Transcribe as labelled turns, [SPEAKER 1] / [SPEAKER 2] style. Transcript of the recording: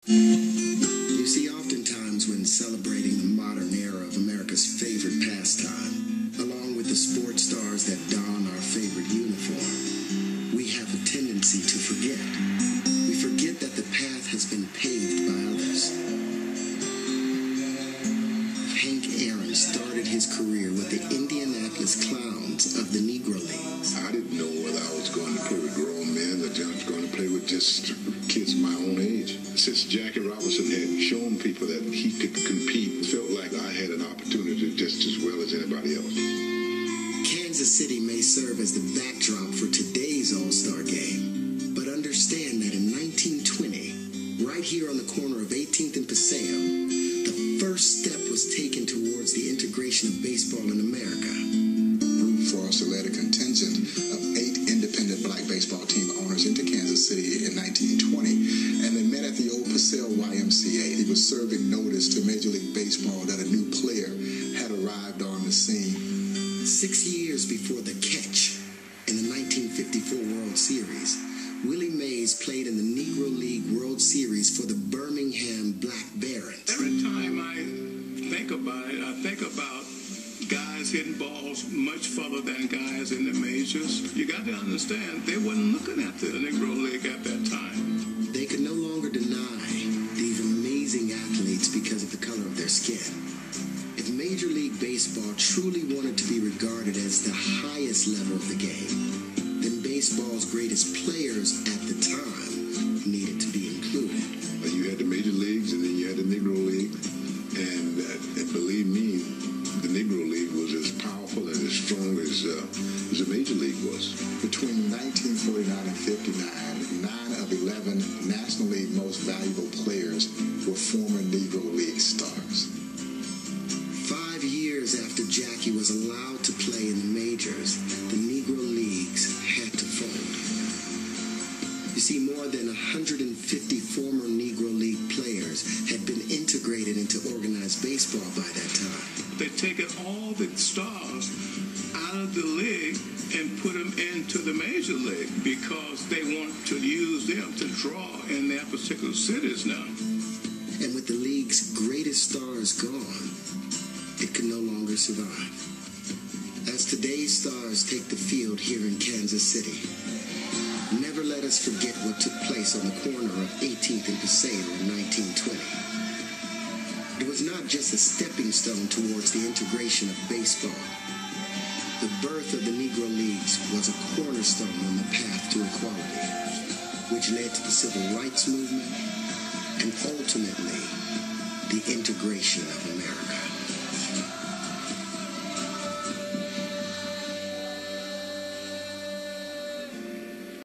[SPEAKER 1] You see, oftentimes when celebrating the modern era of America's favorite pastime, along with the sports stars that don our favorite uniform, we have a tendency to forget. We forget that the path has been paved by others. Hank Aaron started his career with the Indianapolis Clowns of the Negro Leagues.
[SPEAKER 2] I didn't know whether I was going to play with grown men or just going to play with just kids my own age. Since Jackie Robinson had shown people that he could compete, it felt like I had an opportunity just as well as anybody else.
[SPEAKER 1] Kansas City may serve as the backdrop for today's All-Star Game, but understand that in 1920, right here on the corner of 18th and Paseo, the first step was taken towards the integration of baseball in America.
[SPEAKER 3] Root Foster led a contingent of 8 independent black baseball team owners into Kansas City in 1920, and they met at the old Paseo YMCA. He was serving notice to Major League Baseball that a new player had arrived on the scene.
[SPEAKER 1] 6 years before the catch in the 1954 World Series, Willie Mays played in the Negro League World Series for the Birmingham Black Barons.
[SPEAKER 4] Every time I think about it, I think about guys hitting balls much further than guys in the majors. You got to understand, they weren't looking at the Negro League at that time.
[SPEAKER 1] They could no longer deny these amazing athletes because of the color of their skin. If Major League Baseball truly wanted to be regarded as the highest level of the game, then baseball's greatest players at the time needed to be included.
[SPEAKER 2] You had the major leagues, and then you had the Negro League, and believe me, the Negro League was as powerful and as strong as the Major League was.
[SPEAKER 3] Between 1949 and 59, 9 of 11 National League most valuable players were former Negro League stars.
[SPEAKER 1] 5 years after Jackie was allowed to play in the majors, the Negro Leagues had to fold. You see, more than 150 former Negro League players had been integrated into organized baseball by that time.
[SPEAKER 4] They've taken all the stars out of the league and put them into the major league because they want to use them to draw in their particular cities now.
[SPEAKER 1] And with the league's greatest stars gone, it could no longer survive. As today's stars take the field here in Kansas City, never let us forget what took place on the corner of 18th and Paseo in 1920. It was not just a stepping stone towards the integration of baseball. The birth of the Negro Leagues was a cornerstone on the path to equality, which led to the Civil Rights Movement and ultimately the integration of America.